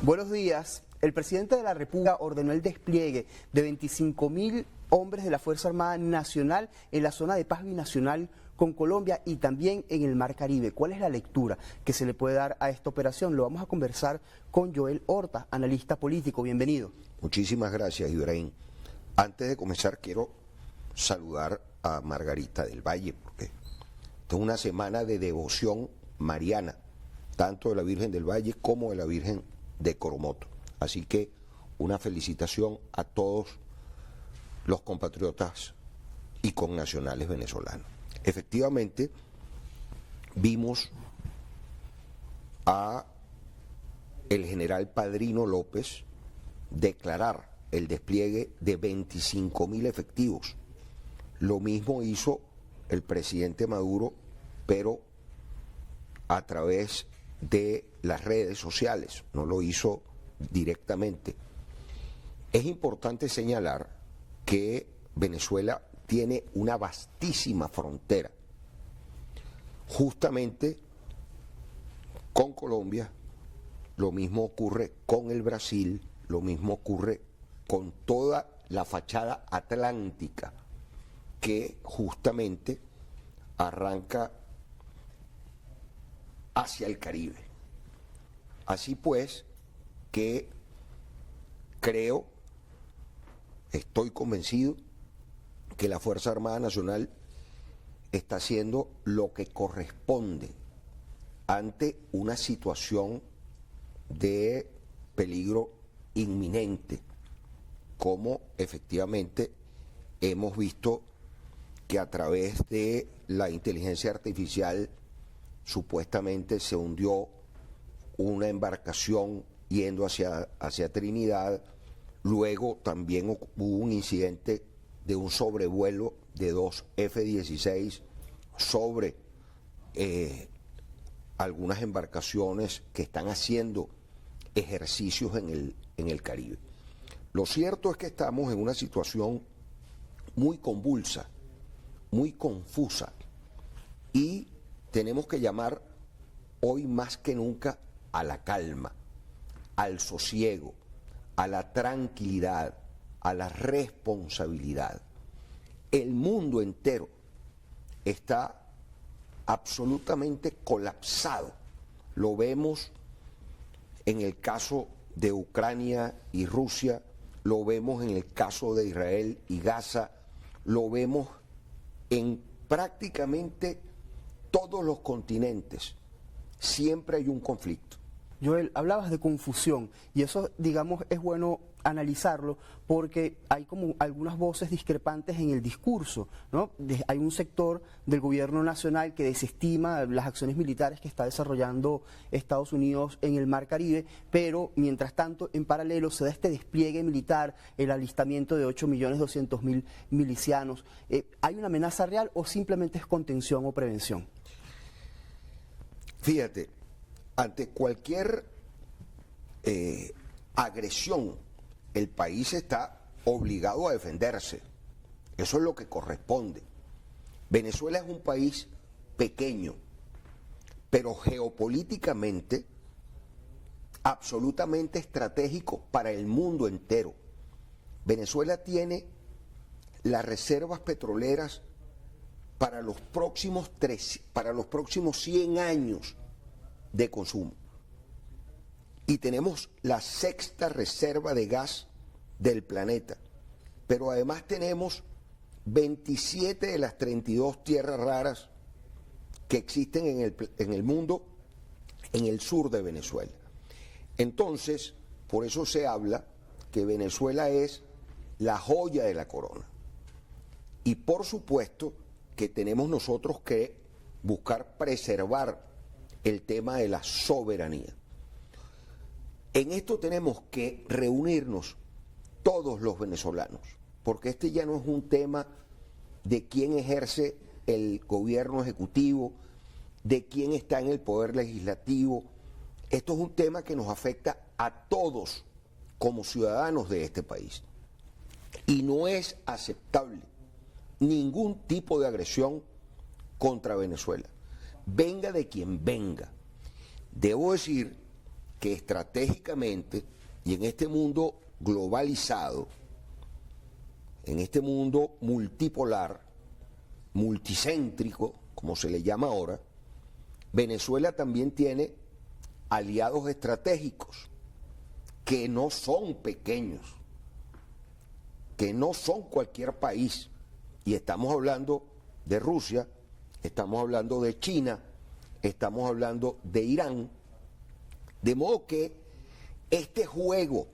Buenos días. El presidente de la República ordenó el despliegue de 25.000 hombres de la Fuerza Armada Nacional en la zona de paz binacional con Colombia y también en el Mar Caribe. ¿Cuál es la lectura que se le puede dar a esta operación? Lo vamos a conversar con Joel Horta, analista político. Bienvenido. Muchísimas gracias, Ibrahim. Antes de comenzar, quiero saludar a Margarita del Valle, porque esta es una semana de devoción mariana, tanto de la Virgen del Valle como de la Virgen de Coromoto. Así que una felicitación a todos los compatriotas y connacionales venezolanos. Efectivamente, vimos a el general Padrino López declarar el despliegue de 25.000 efectivos. Lo mismo hizo el presidente Maduro, pero a través de las redes sociales, no lo hizo directamente. Es importante señalar que Venezuela tiene una vastísima frontera, justamente con Colombia, lo mismo ocurre con el Brasil, lo mismo ocurre con toda la fachada atlántica que justamente arranca hacia el Caribe. Así pues, que creo, estoy convencido que la Fuerza Armada Nacional está haciendo lo que corresponde ante una situación de peligro inminente, como efectivamente hemos visto que a través de la inteligencia artificial supuestamente se hundió una embarcación yendo hacia Trinidad. Luego también hubo un incidente de un sobrevuelo de 2 F-16 sobre algunas embarcaciones que están haciendo ejercicios en el Caribe. Lo cierto es que estamos en una situación muy convulsa, muy confusa, y tenemos que llamar hoy más que nunca a la calma, al sosiego, a la tranquilidad, a la responsabilidad. El mundo entero está absolutamente colapsado. Lo vemos en el caso de Ucrania y Rusia, lo vemos en el caso de Israel y Gaza, lo vemos en prácticamente todos los continentes. Siempre hay un conflicto. Joel, hablabas de confusión y eso, digamos, es bueno analizarlo porque hay como algunas voces discrepantes en el discurso, ¿no? Hay un sector del gobierno nacional que desestima las acciones militares que está desarrollando Estados Unidos en el Mar Caribe, pero mientras tanto, en paralelo, se da este despliegue militar, el alistamiento de 8.200.000 milicianos. ¿Hay una amenaza real o simplemente es contención o prevención? Fíjate, ante cualquier agresión, el país está obligado a defenderse. Eso es lo que corresponde. Venezuela es un país pequeño, pero geopolíticamente absolutamente estratégico para el mundo entero. Venezuela tiene las reservas petroleras para los próximos 100 años de consumo. Y tenemos la 6ª reserva de gas del planeta. Pero además tenemos 27 de las 32 tierras raras que existen en el mundo, en el sur de Venezuela. Entonces, por eso se habla que Venezuela es la joya de la corona. Y por supuesto que tenemos nosotros que buscar preservar el tema de la soberanía. En esto tenemos que reunirnos todos los venezolanos, porque este ya no es un tema de quién ejerce el gobierno ejecutivo, de quién está en el poder legislativo. Esto es un tema que nos afecta a todos como ciudadanos de este país. Y no es aceptable ningún tipo de agresión contra Venezuela, venga de quien venga. Debo decir que estratégicamente y en este mundo globalizado, en este mundo multipolar, multicéntrico, como se le llama ahora, Venezuela también tiene aliados estratégicos que no son pequeños, que no son cualquier país. Y estamos hablando de Rusia, estamos hablando de China, estamos hablando de Irán. De modo que este juego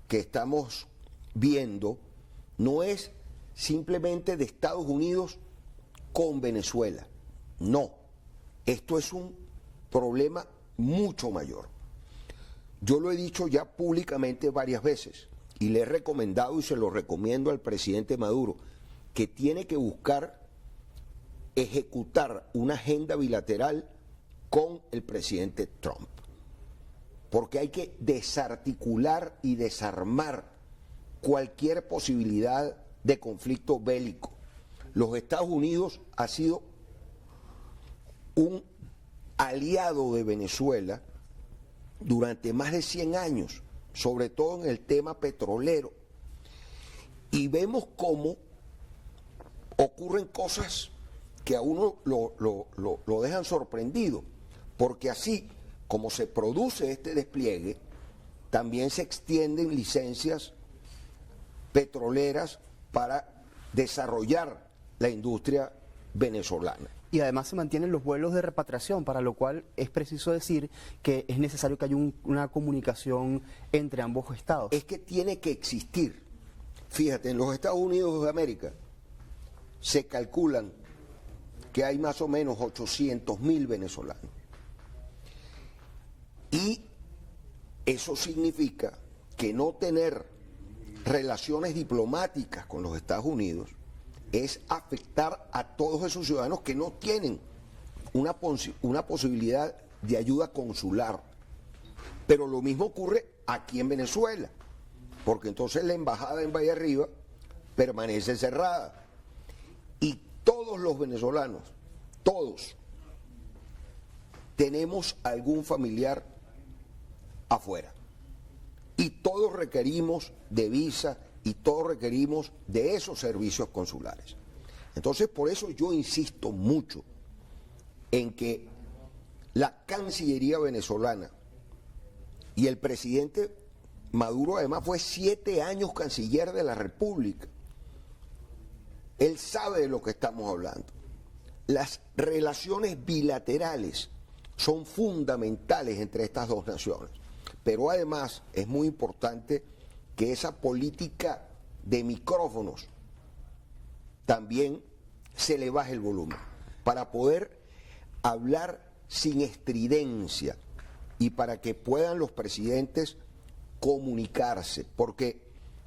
que estamos viendo no es simplemente de Estados Unidos con Venezuela. No, esto es un problema mucho mayor. Yo lo he dicho ya públicamente varias veces y le he recomendado y se lo recomiendo al presidente Maduro que tiene que buscar ejecutar una agenda bilateral con el presidente Trump. Porque hay que desarticular y desarmar cualquier posibilidad de conflicto bélico. Los Estados Unidos ha sido un aliado de Venezuela durante más de 100 años, sobre todo en el tema petrolero. Y vemos cómo ocurren cosas que a uno lo dejan sorprendido, porque así como se produce este despliegue, también se extienden licencias petroleras para desarrollar la industria venezolana. Y además se mantienen los vuelos de repatriación, para lo cual es preciso decir que es necesario que haya una comunicación entre ambos estados. Es que tiene que existir. Fíjate, en los Estados Unidos de América se calculan que hay más o menos 800.000 venezolanos. Y eso significa que no tener relaciones diplomáticas con los Estados Unidos es afectar a todos esos ciudadanos que no tienen una posibilidad de ayuda consular. Pero lo mismo ocurre aquí en Venezuela, porque entonces la embajada en Valle Arriba permanece cerrada. Y todos los venezolanos, todos, tenemos algún familiar afuera. Y todos requerimos de visa y todos requerimos de esos servicios consulares. Entonces, por eso yo insisto mucho en que la Cancillería venezolana y el presidente Maduro además fue 7 años canciller de la República. Él sabe de lo que estamos hablando. Las relaciones bilaterales son fundamentales entre estas dos naciones. Pero además es muy importante que esa política de micrófonos también se le baje el volumen para poder hablar sin estridencia y para que puedan los presidentes comunicarse, porque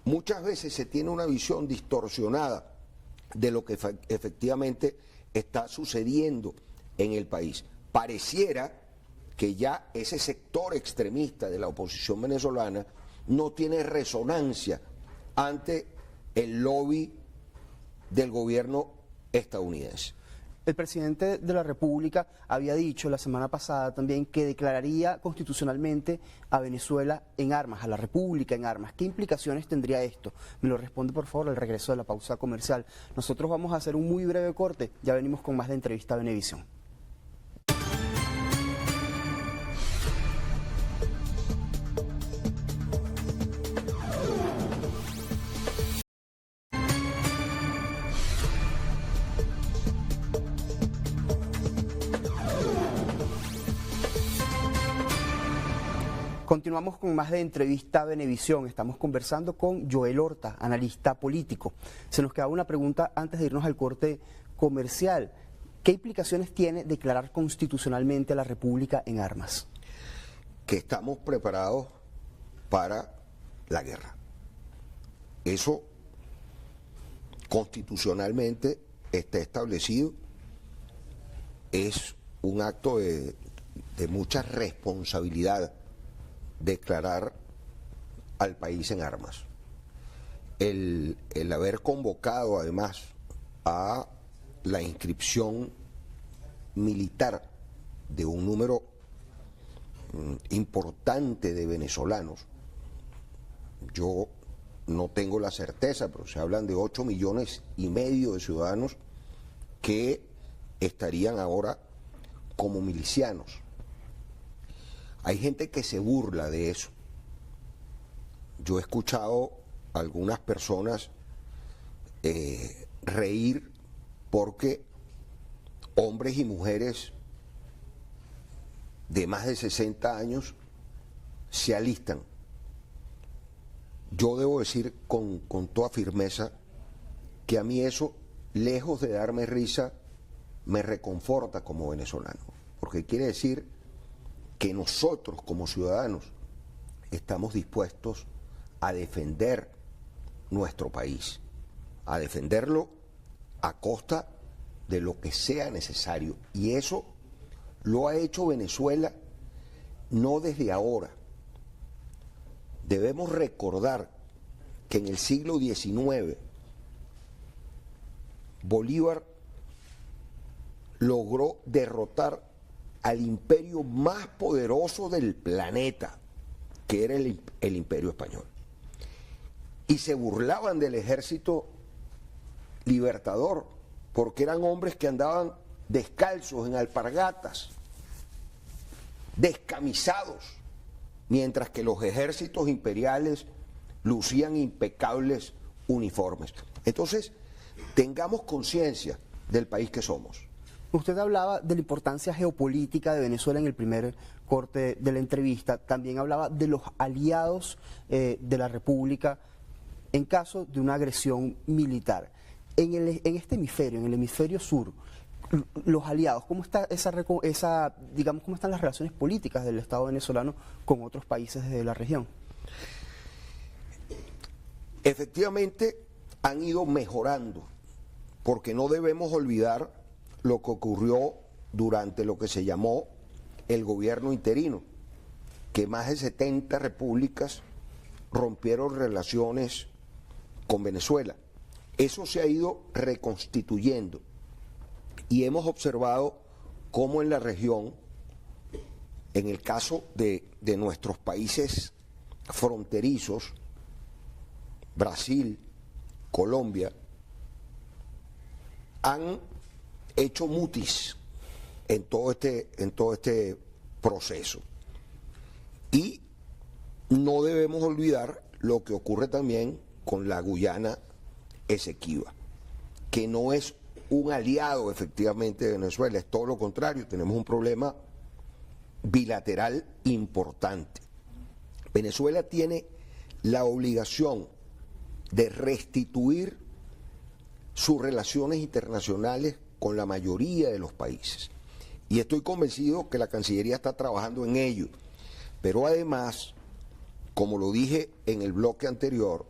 muchas veces se tiene una visión distorsionada de lo que efectivamente está sucediendo en el país. Pareciera que ya ese sector extremista de la oposición venezolana no tiene resonancia ante el lobby del gobierno estadounidense. El presidente de la República había dicho la semana pasada también que declararía constitucionalmente a Venezuela en armas, a la República en armas. ¿Qué implicaciones tendría esto? Me lo responde por favor al regreso de la pausa comercial. Nosotros vamos a hacer un muy breve corte, ya venimos con más de Entrevista a Venevisión. Continuamos con más de Entrevista a Venevisión. Estamos conversando con Joel Horta, analista político. Se nos queda una pregunta antes de irnos al corte comercial. ¿Qué implicaciones tiene declarar constitucionalmente a la República en armas? Que estamos preparados para la guerra. Eso constitucionalmente está establecido. Es un acto de mucha responsabilidad declarar al país en armas. El haber convocado además a la inscripción militar de un número importante de venezolanos. Yo no tengo la certeza, pero se hablan de 8,5 millones de ciudadanos que estarían ahora como milicianos. Hay gente que se burla de eso. Yo he escuchado a algunas personas reír porque hombres y mujeres de más de 60 años se alistan. Yo debo decir con toda firmeza que a mí eso, lejos de darme risa, me reconforta como venezolano, porque quiere decir que nosotros como ciudadanos estamos dispuestos a defender nuestro país, a defenderlo a costa de lo que sea necesario. Y eso lo ha hecho Venezuela no desde ahora. Debemos recordar que en el siglo XIX Bolívar logró derrotar al imperio más poderoso del planeta, que era el Imperio Español. Y se burlaban del ejército libertador, porque eran hombres que andaban descalzos en alpargatas, descamisados, mientras que los ejércitos imperiales lucían impecables uniformes. Entonces, tengamos conciencia del país que somos. Usted hablaba de la importancia geopolítica de Venezuela en el primer corte de la entrevista, también hablaba de los aliados de la República en caso de una agresión militar. En este hemisferio, en el hemisferio sur, los aliados, ¿cómo está digamos, cómo están las relaciones políticas del Estado venezolano con otros países de la región? Efectivamente, han ido mejorando, porque no debemos olvidar lo que ocurrió durante lo que se llamó el gobierno interino, que más de 70 repúblicas rompieron relaciones con Venezuela. Eso se ha ido reconstituyendo y hemos observado cómo en la región, en el caso de nuestros países fronterizos, Brasil, Colombia, han hecho mutis en todo este proceso. Y no debemos olvidar lo que ocurre también con la Guyana Esequiba, que no es un aliado efectivamente de Venezuela, es todo lo contrario, tenemos un problema bilateral importante. Venezuela tiene la obligación de restituir sus relaciones internacionales con la mayoría de los países. Y estoy convencido que la Cancillería está trabajando en ello. Pero además, como lo dije en el bloque anterior,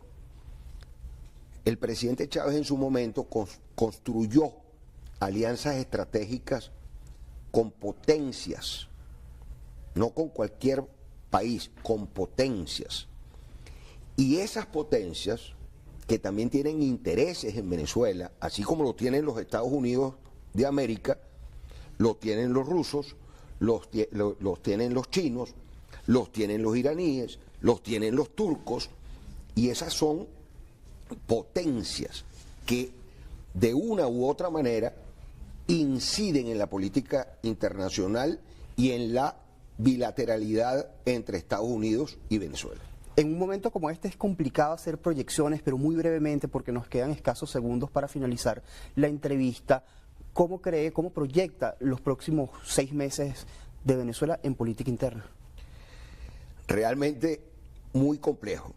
el presidente Chávez en su momento construyó alianzas estratégicas con potencias, no con cualquier país, con potencias. Y esas potencias, que también tienen intereses en Venezuela, así como lo tienen los Estados Unidos de América, lo tienen los rusos, los tienen los chinos, los tienen los iraníes, los tienen los turcos, y esas son potencias que de una u otra manera inciden en la política internacional y en la bilateralidad entre Estados Unidos y Venezuela. En un momento como este es complicado hacer proyecciones, pero muy brevemente, porque nos quedan escasos segundos para finalizar la entrevista. ¿Cómo proyecta los próximos 6 meses de Venezuela en política interna? Realmente muy complejo.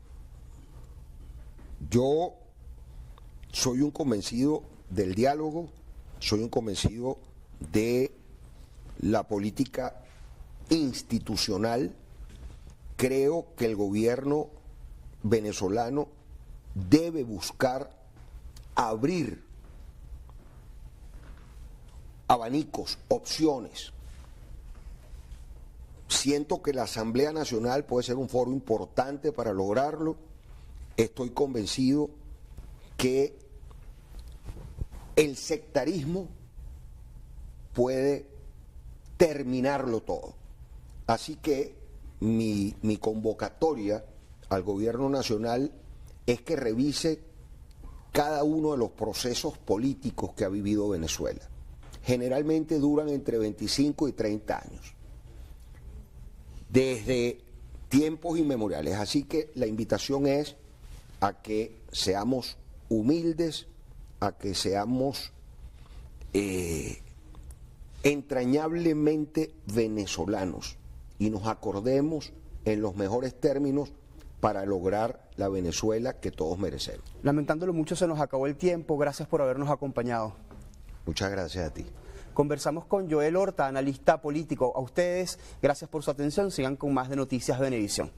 Yo soy un convencido del diálogo, soy un convencido de la política institucional. Creo que el gobierno venezolano debe buscar abrir abanicos, opciones. Siento que la Asamblea Nacional puede ser un foro importante para lograrlo. Estoy convencido que el sectarismo puede terminarlo todo. Así que mi convocatoria al gobierno nacional es que revise cada uno de los procesos políticos que ha vivido Venezuela. Generalmente duran entre 25 y 30 años, desde tiempos inmemoriales. Así que la invitación es a que seamos humildes, a que seamos entrañablemente venezolanos y nos acordemos en los mejores términos para lograr la Venezuela que todos merecemos. Lamentándolo mucho, se nos acabó el tiempo. Gracias por habernos acompañado. Muchas gracias a ti. Conversamos con Joel Horta, analista político. A ustedes, gracias por su atención. Sigan con más de Noticias Venevisión.